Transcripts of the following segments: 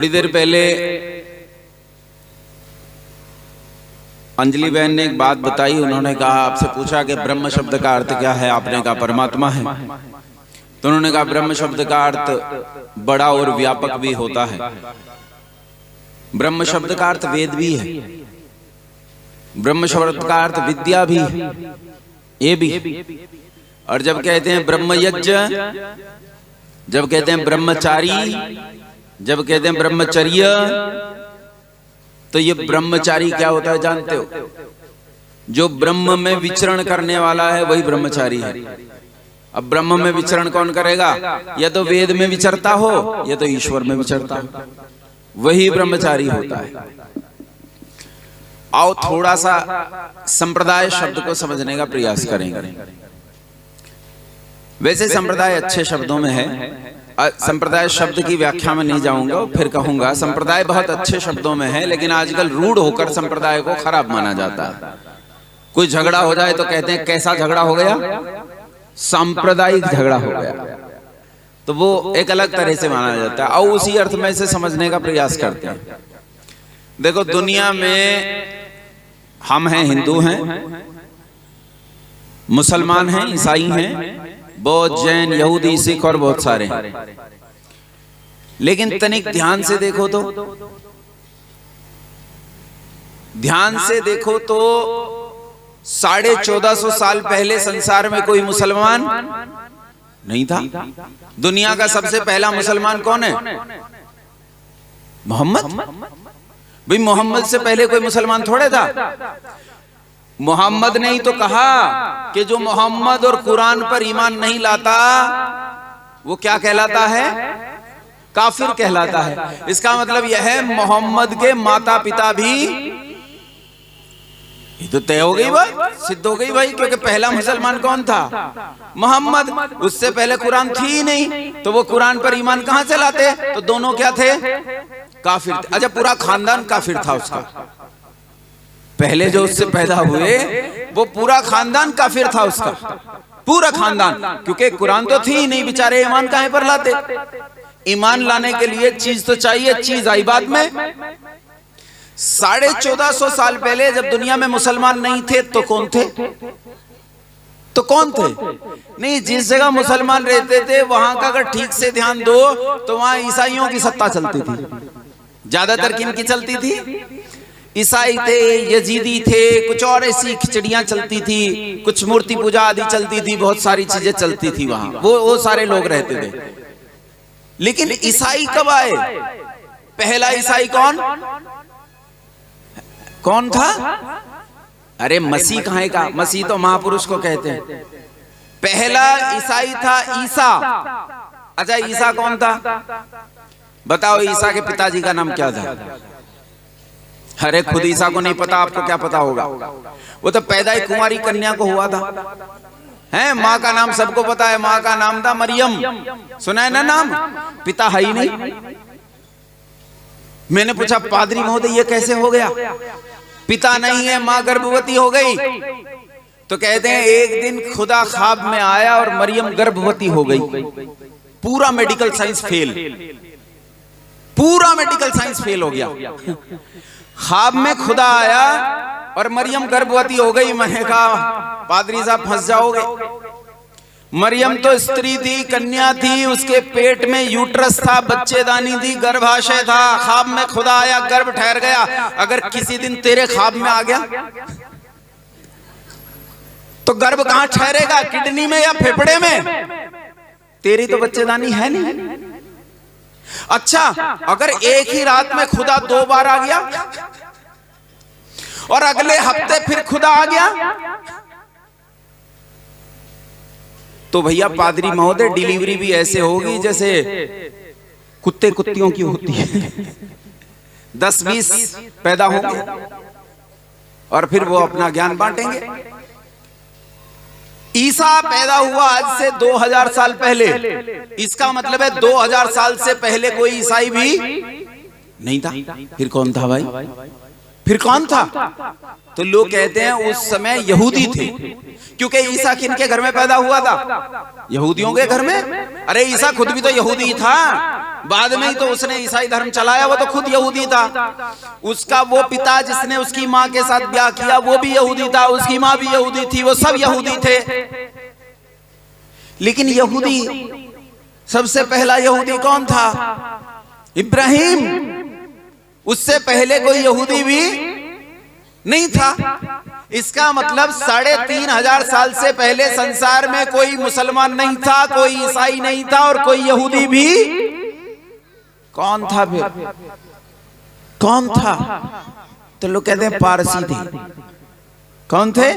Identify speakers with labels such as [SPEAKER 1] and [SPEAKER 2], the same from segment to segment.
[SPEAKER 1] थोड़ी देर पहले अंजलि बहन ने एक बात बताई। उन्होंने कहा, आपसे पूछा कि ब्रह्म शब्द का अर्थ क्या है। आपने कहा परमात्मा है। तो उन्होंने कहा ब्रह्म शब्द का अर्थ बड़ा और व्यापक भी होता है। ब्रह्म शब्द का अर्थ वेद भी है, ब्रह्म शब्द का अर्थ विद्या भी है, ये भी। और जब कहते हैं ब्रह्म यज्ञ, जब कहते हैं ब्रह्मचारी, जब कहते हैं ब्रह्मचर्य, तो ये ब्रह्मचारी क्या होता है जानते हो? जो ब्रह्म में विचरण करने वाला है वही ब्रह्मचारी है। अब ब्रह्म में विचरण कौन करेगा? या तो वेद में विचरता हो या तो ईश्वर में विचरता हो, वही ब्रह्मचारी होता है। आओ थोड़ा सा संप्रदाय शब्द को समझने का प्रयास करेंगे। वैसे संप्रदाय अच्छे शब्दों में है, संप्रदाय शब्द की व्याख्या में नहीं जाऊंगा, फिर कहूंगा संप्रदाय बहुत अच्छे शब्दों में है, लेकिन आजकल रूढ़ होकर संप्रदाय को खराब माना जाता है। कोई झगड़ा हो जाए तो कहते हैं कैसा झगड़ा हो गया? सांप्रदायिक झगड़ा हो गया। तो वो एक अलग तरह से माना जाता है। और उसी अर्थ में से समझने का प्रयास करते हैं। देखो, दुनिया में हम हैं, हिंदू हैं, मुसलमान हैं, ईसाई हैं, बौद्ध, जैन, यहूदी, सिख और बहुत सारे हैं। लेकिन तनिक ध्यान से देखो तो, ध्यान से देखो तो 1450 साल पहले संसार में कोई मुसलमान नहीं था। दुनिया का सबसे पहला मुसलमान कौन है? मोहम्मद। भाई मोहम्मद से पहले कोई मुसलमान थोड़े था। मोहम्मद ने ही तो कहा कि जो मोहम्मद और कुरान पर ईमान नहीं लाता वो क्या कहलाता है? काफिर कहलाता है। इसका मतलब यह है मोहम्मद के माता पिता भी, ये तो तय हो गई बात, सिद्ध हो गई भाई, क्योंकि पहला मुसलमान कौन था? मोहम्मद। उससे पहले कुरान थी ही नहीं, तो वो कुरान पर ईमान कहां से लाते? तो दोनों क्या थे? काफिर थे। अच्छा, पूरा खानदान काफिर था उसका। पहले जो उससे पैदा हुए वो पूरा खानदान काफिर था उसका, पूरा खानदान, क्योंकि कुरान तो थी ही नहीं, बेचारे ईमान काहे पर लाते? ईमान लाने के लिए चीज तो चाहिए, चीज आई बाद में। 1450 साल पहले जब दुनिया में मुसलमान नहीं थे तो कौन थे? तो कौन थे? नहीं, जिस जगह मुसलमान रहते थे वहां का अगर ठीक से ध्यान दो तो वहां ईसाइयों की सत्ता चलती थी। ज्यादातर किनकी चलती थी? ईसाई थे, यजीदी थे, कुछ और ऐसी खिचड़ियां चलती थी, कुछ मूर्ति पूजा आदि चलती थी, बहुत सारी चीजें चलती थी वहां, वो सारे लोग रहते थे। लेकिन ईसाई कब आए? पहला ईसाई कौन था? अरे मसीह कहाँ का? मसीह तो महापुरुष को कहते हैं। पहला ईसाई था ईसा। अच्छा, ईसा कौन था? बताओ, ईसा के पिताजी का नाम क्या था? अरे खुद ईसा को नहीं पता, आपको क्या पता होगा? वो तो पैदा ही कुंवारी कन्या को हुआ था। हैं, माँ का नाम सबको पता है, माँ का नाम था मरियम। सुना है ना नाम? पिता है ही नहीं। मैंने पूछा, पादरी महोदय ये कैसे हो गया? पिता नहीं है, माँ गर्भवती हो गई। तो कहते हैं एक दिन खुदा ख्वाब में आया और मरियम गर्भवती हो गई। पूरा मेडिकल साइंस फेल, पूरा मेडिकल साइंस फेल हो गया। ख्वाब में खुदा आया और मरियम गर्भवती हो गई। मैंने कहा पादरी साहब फंस जाओगे। मरियम तो स्त्री थी, कन्या थी, उसके पेट में यूट्रस था, बच्चेदानी थी, गर्भाशय था। ख्वाब में खुदा आया, गर्भ ठहर गया। अगर किसी दिन तेरे ख्वाब में आ गया तो गर्भ कहां ठहरेगा? किडनी में या फेफड़े में? तेरी तो बच्चेदानी है नहीं। अच्छा, अगर एक ही रात में खुदा 2 बार आ गया और अगले हफ्ते फिर खुदा आ गया, तो भैया पादरी महोदय डिलीवरी भी ऐसे होगी जैसे कुत्ते कुत्तियों की होती है। 10-20 पैदा होंगे और फिर वो अपना ज्ञान बांटेंगे। ईसा पैदा हुआ आज से 2000 साल पहले। इसका मतलब है 2000 साल से पहले कोई ईसाई भी नहीं था। फिर कौन था भाई? फिर कौन था? तो लोग कहते हैं उस समय यहूदी थे, क्योंकि ईसा किनके घर में पैदा हुआ था? यहूदियों के घर में। अरे ईसा खुद भी तो यहूदी था, बाद में ही तो उसने ईसाई धर्म चलाया, वो तो खुद यहूदी था। उसका वो पिता जिसने उसकी माँ के साथ ब्याह किया वो भी यहूदी था, उसकी माँ भी यहूदी थी, वो सब यहूदी थे। लेकिन यहूदी, सबसे पहला यहूदी कौन था? इब्राहिम। उससे पहले कोई यहूदी भी नहीं था। इसका मतलब 3,500 साल से पहले संसार में कोई मुसलमान नहीं था, कोई ईसाई नहीं था और कोई यहूदी भी। कौन था फिर? कौन था? तो लोग कहते हैं पारसी थे। कौन थे?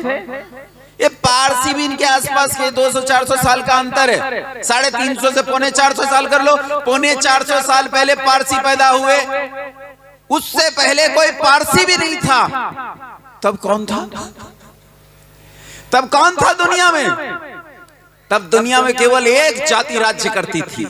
[SPEAKER 1] ये पारसी भी इनके आसपास के 200-400 साल का अंतर है। 350 से 450 साल कर लो, 450 साल पहले पारसी पैदा हुए, उससे पहले कोई पारसी भी नहीं था। तब कौन था? तब कौन था दुनिया में? तब दुनिया में केवल एक जाति राज्य करती थी।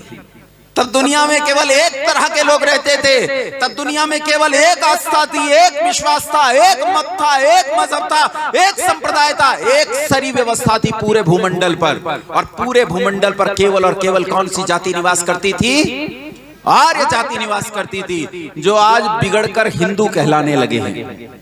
[SPEAKER 1] तब दुनिया में केवल एक तरह के लोग रहते थे। तब दुनिया में केवल एक आस्था थी, एक विश्वास था, एक मत था, एक मजहब था, एक संप्रदाय था, एक सारी व्यवस्था थी पूरे भूमंडल पर। और पूरे भूमंडल पर केवल और केवल कौन सी जाति निवास करती थी? आर्य जाति निवास करती थी, जो आज बिगड़कर हिंदू कहलाने लगे हैं।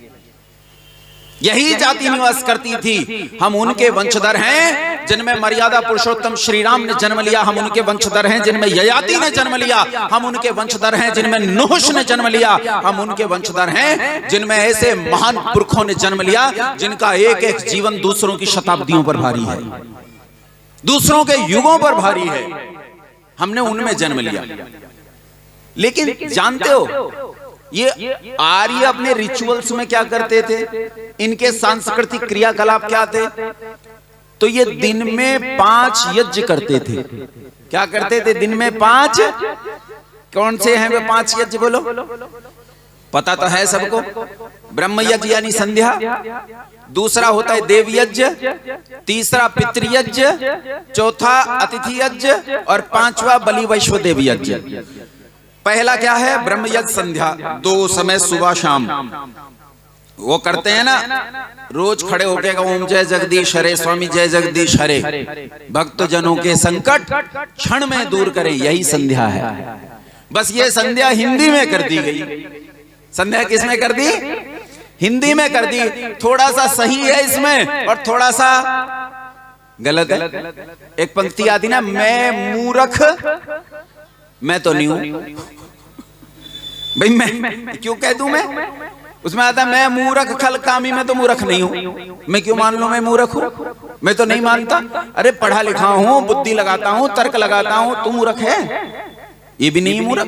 [SPEAKER 1] यही जाति निवास करती थी। हम उनके वंशधर हैं जिनमें मर्यादा पुरुषोत्तम श्री राम ने जन्म लिया। हम उनके वंशधर हैं जिनमें ययाति ने जन्म लिया। हम उनके वंशधर हैं जिनमें नूह ने जन्म लिया। हम उनके वंशधर हैं जिनमें ऐसे महान पुरखों ने जन्म लिया जिनका एक एक जीवन दूसरों की शताब्दियों पर भारी है, दूसरों के युगों पर भारी है। हमने उनमें जन्म लिया। लेकिन जानते हो ये आर्य अपने रिचुअल्स में क्या करते थे? इनके सांस्कृतिक क्रियाकलाप क्या थे? तो ये दिन में 5 यज्ञ करते थे। क्या करते थे? दिन में 5। कौन से हैं वे 5 यज्ञ? बोलो, पता तो है सबको। ब्रह्म यज्ञ यानी संध्या, दूसरा होता है देव यज्ञ, तीसरा पितृयज्ञ, चौथा अतिथि यज्ञ और 5वां बलि वैश्वदेव यज्ञ। पहला क्या है? ब्रह्म यज्ञ संध्या, 2 समय सुबह शाम वो करते हैं ना, रोज खड़े होके ओम जय जगदीश हरे, स्वामी जय जगदीश हरे, भक्त जनों के संकट क्षण में दूर करें, यही संध्या है। बस ये संध्या हिंदी में कर दी गई। संध्या किस में कर दी? हिंदी में कर दी। थोड़ा सा सही है इसमें और थोड़ा सा गलत है। एक पंक्ति आती ना, मैं मूर्ख, मैं तो नहीं हूं भाई, मैं क्यों कह दूं? मैं उसमें आता मैं मूर्ख खल कामी, मैं तो मूर्ख नहीं हूं। मैं क्यों मान लूं मैं मूर्ख हूं? मैं तो नहीं मानता। अरे पढ़ा लिखा हूं, बुद्धि लगाता हूं, तर्क लगाता हूं, तू मूर्ख है? ये भी नहीं मूर्ख।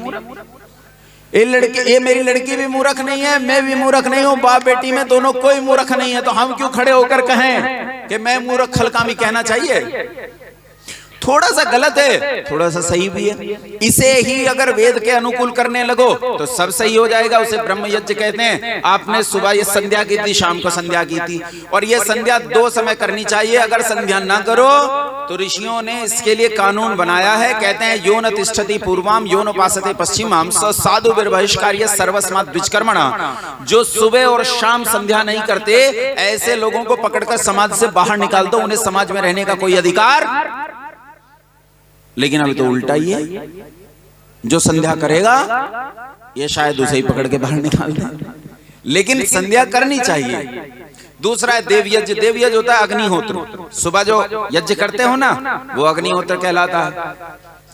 [SPEAKER 1] ये मेरी लड़की भी मूर्ख नहीं है, मैं भी मूर्ख नहीं हूं, बाप बेटी में दोनों कोई मूर्ख नहीं है। तो हम क्यों खड़े होकर कहें कि मैं मूर्ख खलकामी? कहना चाहिए। थोड़ा सा गलत है, थोड़ा सा सही भी है। इसे ही अगर वेद के अनुकूल करने लगो तो सब सही हो जाएगा। उसे ब्रह्म यज्ञ कहते हैं। आपने सुबह ये संध्या की थी, शाम को संध्या की थी, और ये संध्या 2 समय करनी चाहिए। अगर संध्या ना करो तो ऋषियों ने इसके लिए कानून बनाया है। कहते हैं यो न तिष्ठति पूर्वाम यो न उपासते पश्चिमाम स साधु बहिष्कार्य सर्वस्मात् द्विजकर्मणा। जो सुबह और शाम संध्या नहीं करते, ऐसे लोगों को पकड़कर समाज से बाहर निकाल दो। उन्हें समाज में रहने का कोई अधिकार। लेकिन अभी तो उल्टा ही है, जो संध्या करेगा ये शायद उसे ही पकड़ के बाहर निकाल दे। लेकिन संध्या करनी चाहिए। दूसरा है देव यज्ञ। देव यज्ञ होता है अग्निहोत्र। सुबह जो यज्ञ करते हो ना, वो अग्निहोत्र कहलाता है।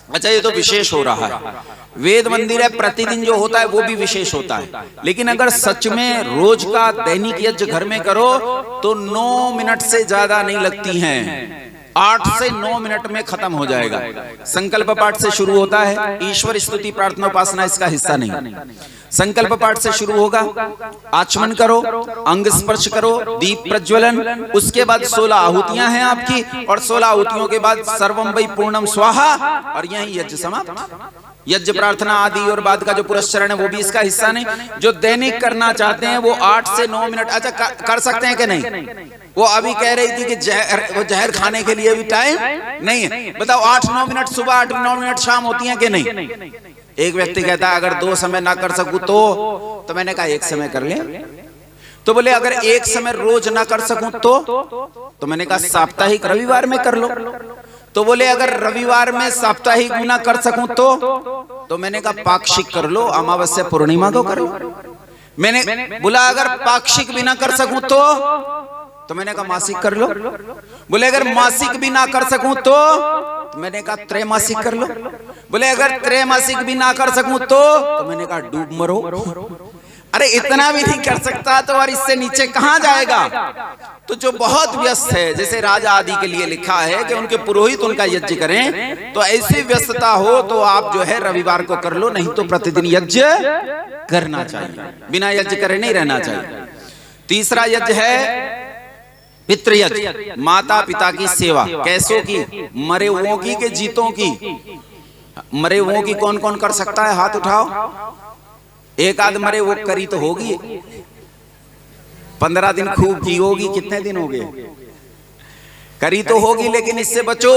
[SPEAKER 1] अच्छा, ये तो विशेष हो रहा है। वेद मंदिर है, प्रतिदिन जो होता है वो भी विशेष होता है। लेकिन अगर सच में रोज का दैनिक यज्ञ घर में करो तो 9 मिनट से ज्यादा नहीं लगती हैं। 8 से 9 मिनट में खत्म हो जाएगा। संकल्प पाठ से शुरू होता है। ईश्वर स्तुति प्रार्थना उपासना इसका हिस्सा नहीं। संकल्प पाठ से शुरू होगा, आचमन करो, अंग स्पर्श करो, दीप प्रज्वलन, उसके बाद 16 आहुतियां हैं आपकी, और 16 आहुतियों के बाद सर्वम वै पूर्णम स्वाहा, और यही यज्ञ समाप्त। यज्ञ प्रार्थना आदि और बाद का जो पुरस्चरण है वो भी इसका हिस्सा नहीं। जो दैनिक करना चाहते हैं वो 8 से 9 मिनट अच्छा कर सकते हैं कि नहीं? वो अभी कह रही थी कि जहर खाने के लिए भी टाइम नहीं है। बताओ, 8-9 मिनट सुबह, 8-9 मिनट शाम होती हैं कि नहीं? एक व्यक्ति कहता है अगर 2 समय ना कर सकूं तो मैंने कहा 1 समय कर ले। तो बोले अगर एक समय रोज ना कर सकूं तो मैंने कहा साप्ताहिक रविवार में कर लो। तो बोले अगर रविवार में साप्ताहिक ना कर सकूं तो मैंने कहा पाक्षिक कर लो, अमावस्या पूर्णिमा को कर लो। मैंने बोला अगर पाक्षिक भी ना कर सकूं तो मैंने कहा मासिक कर लो। बोले अगर मासिक भी ना कर सकूं तो मैंने कहा त्रैमासिक कर लो। बोले अगर त्रैमासिक भी ना कर सकूं तो मैंने कहा डूब मरो। अरे इतना भी नहीं कर सकता तो और इससे नीचे कहां जाएगा। तो जो बहुत व्यस्त है, जैसे राजा आदि के लिए लिखा है कि उनके पुरोहित उनका यज्ञ करें, तो ऐसी व्यस्तता हो तो आप जो है रविवार को कर लो, नहीं तो प्रतिदिन यज्ञ करना चाहिए, बिना यज्ञ करे नहीं रहना चाहिए। तीसरा यज्ञ है पितृयज्ञ, माता पिता की सेवा। कैसों की? मरे हुओं की कि जीतों की? मरे हुओं की कौन कौन कर सकता है? हाथ उठाओ। एक आध मरे वो करी तो होगी, 15 दिन खूब की होगी, कितने दिन हो गए करी तो होगी, लेकिन इससे बचो।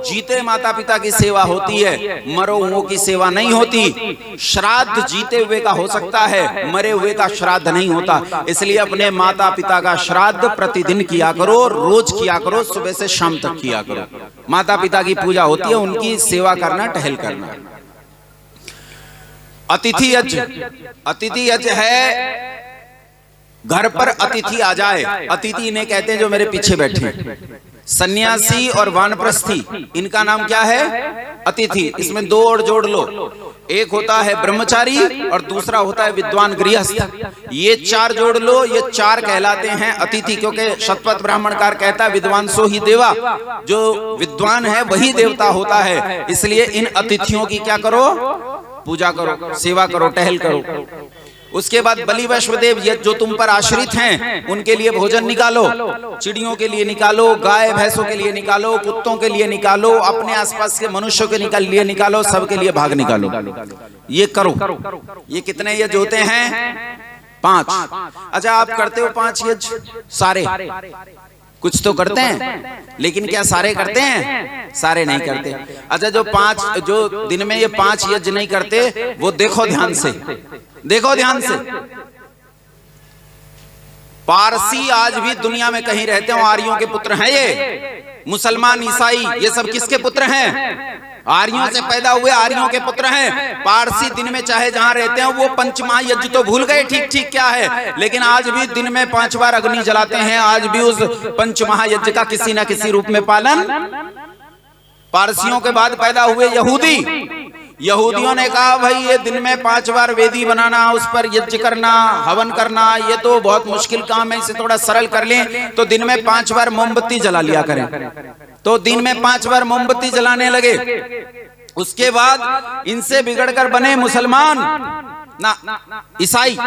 [SPEAKER 1] जीते माता पिता की सेवा होती है, मरो हुओं की सेवा नहीं होती। श्राद्ध जीते हुए का हो सकता है, मरे हुए का श्राद्ध नहीं होता। इसलिए अपने माता पिता का श्राद्ध प्रतिदिन किया करो, रोज किया करो, सुबह से शाम तक किया करो। माता पिता की पूजा होती है, उनकी सेवा करना, टहल करना। अतिथि यज्ञ, अतिथि यज्ञ है घर पर अतिथि आ जाए। अतिथि इन्हें कहते हैं जो मेरे पीछे बैठे, सन्यासी और वानप्रस्थी, इनका नाम क्या है? अतिथि। इसमें दो और जोड़ लो, एक होता है ब्रह्मचारी और दूसरा होता है विद्वान गृहस्थ। ये चार जोड़ लो, ये चार कहलाते हैं अतिथि, क्योंकि शतपथ ब्राह्मणकार कहता है विद्वान सो ही देवा, जो विद्वान है वही देवता होता है। इसलिए इन अतिथियों की क्या करो? पूजा करो, सेवा करो, टहल करो। उसके बाद बलि वैश्वदेव, ये जो तुम पर आश्रित हैं उनके लिए भोजन निकालो, चिड़ियों के लिए निकालो, गाय भैंसों के लिए निकालो, कुत्तों के लिए निकालो, अपने आसपास के मनुष्यों के लिए निकालो, सबके लिए भाग निकालो। ये करो। ये कितने यज्ञ होते हैं? 5। अच्छा, आप करते हो 5 यज्ञ सारे? कुछ तो करते हैं, लेकिन क्या सारे करते हैं? सारे नहीं करते। अच्छा, जो दिन में ये 5 यज्ञ नहीं करते, वो देखो ध्यान से, देखो ध्यान से। पारसी आज भी दुनिया में कहीं रहते हो, आर्यों के पुत्र हैं ये। मुसलमान, ईसाई, ये सब किसके पुत्र हैं? आर्यों से पैदा हुए आर्यों के पुत्र हैं। पारसी दिन में चाहे जहां रहते हैं, वो पंचमहायज्ञ तो भूल गए, ठीक ठीक क्या है, लेकिन आज भी दिन में 5 बार अग्नि जलाते हैं। आज भी उस पंचमहायज्ञ का किसी ना किसी रूप में पालन। पारसियों के बाद पैदा हुए यहूदी, यहूदियों ने कहा भाई ये दिन में 5 बार वेदी बनाना, उस पर यज्ञ करना, हवन करना, ये तो बहुत मुश्किल काम है, इसे थोड़ा सरल कर लें। तो दिन में 5 बार मोमबत्ती जला लिया करें। तो दिन में 5 बार मोमबत्ती जलाने लगे। उसके बाद इनसे बिगड़कर बने मुसलमान ना ईसाई।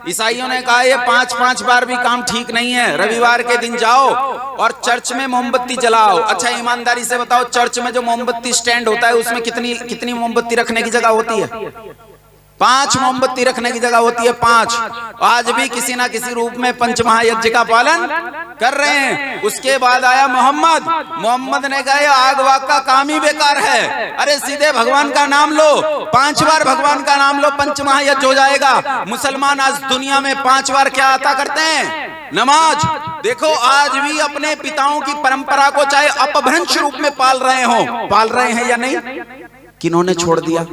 [SPEAKER 1] ईसाइयों ने कहा ये 5-5 बार भी काम ठीक नहीं है, रविवार के दिन जाओ और चर्च में मोमबत्ती जलाओ। अच्छा, ईमानदारी से बताओ, चर्च में जो मोमबत्ती स्टैंड होता है उसमें कितनी मोमबत्ती रखने की जगह होती है? 5 मोमबत्ती रखने की जगह होती है, 5। आज भी किसी ना किसी रूप में पंचमहायज्ञ का पालन कर रहे हैं। उसके बाद आया मोहम्मद ने कहा आग वाग का काम ही बेकार है, अरे सीधे भगवान का नाम लो, 5 बार भगवान का नाम लो, पंचमहायज्ञ हो जाएगा। मुसलमान आज दुनिया में 5 बार क्या अता करते हैं? नमाज। देखो आज भी अपने पिताओं की परंपरा को चाहे अपभ्रंश रूप में पाल रहे हैं या नहीं? किन्होंने छोड़ दिया?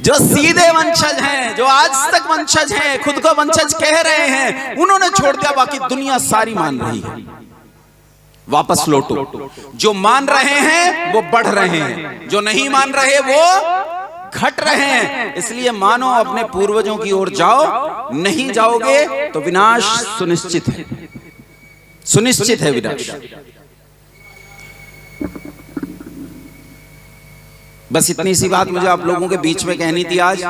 [SPEAKER 1] जो सीधे वंशज हैं, जो आज तक वंशज हैं, खुद को वंशज कह रहे हैं, उन्होंने छोड़ दिया, बाकी दुनिया सारी मान रही है। वापस लौटो। जो मान रहे हैं वो बढ़ रहे हैं, जो नहीं मान रहे वो घट रहे हैं। इसलिए मानो अपने पूर्वजों की ओर जाओ, नहीं जाओगे तो विनाश सुनिश्चित है, सुनिश्चित है विनाश। बस इतनी सी बात मुझे आप लोगों के बीच में कहनी थी आज।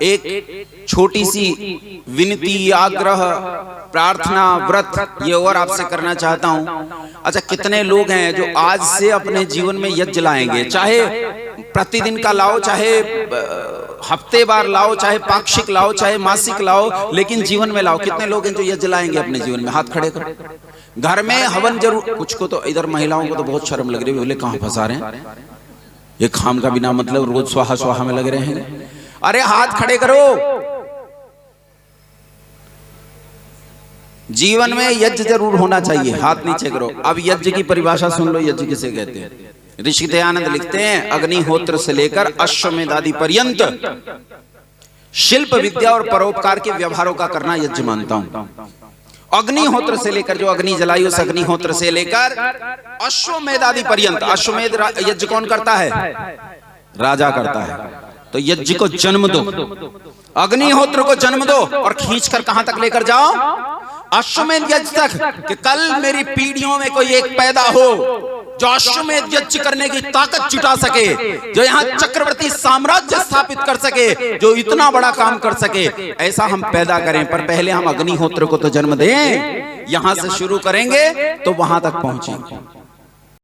[SPEAKER 1] एक छोटी सी विनती, आग्रह, प्रार्थना, व्रत ये और आपसे करना चाहता हूं। अच्छा, कितने लोग हैं जो आज से अपने जीवन में यज्ञ लाएंगे, चाहे प्रतिदिन का लाओ, चाहे हफ्ते बार लाओ, चाहे पाक्षिक लाओ, चाहे मासिक लाओ, लेकिन जीवन में लाओ। कितने लोग हैं जो यज्ञ लाएंगे अपने जीवन में? हाथ खड़े करो। घर में हवन जरूर। कुछ को तो इधर महिलाओं को तो बहुत शर्म लग रही है, बोले कहां फंसा रहे हैं ये खाम का, बिना मतलब रोज स्वाहा स्वाहा में लग रहे हैं। अरे हाथ खड़े करो, जीवन में यज्ञ जरूर होना चाहिए। हाथ नीचे करो। अब यज्ञ की परिभाषा सुन लो, यज्ञ किसे कहते हैं। ऋषि दयानंद लिखते हैं, अग्निहोत्र से लेकर अश्वमेध आदि पर्यंत शिल्प विद्या और परोपकार के व्यवहारों का करना यज्ञ मानता हूं। अग्निहोत्र से लेकर, जो अग्नि जलाई उस अग्निहोत्र से लेकर अश्वमेध आदि पर्यंत। अश्वमेध यज्ञ कौन करता है? राजा करता है। तो यज्ञ को जन्म दो, अग्निहोत्र को जन्म दो और खींचकर कहां तक लेकर जाओ? अश्वमेध यज्ञ तक, कि कल मेरी पीढ़ियों में कोई एक पैदा हो जो अश्वमेध यज्ञ करने की ताकत जुटा सके, जो यहाँ चक्रवर्ती साम्राज्य स्थापित कर सके, जो इतना बड़ा काम कर सके, ऐसा हम पैदा करें। पर पहले हम अग्निहोत्र को तो जन्म दें। यहां से शुरू करेंगे तो वहां तक पहुंचेंगे।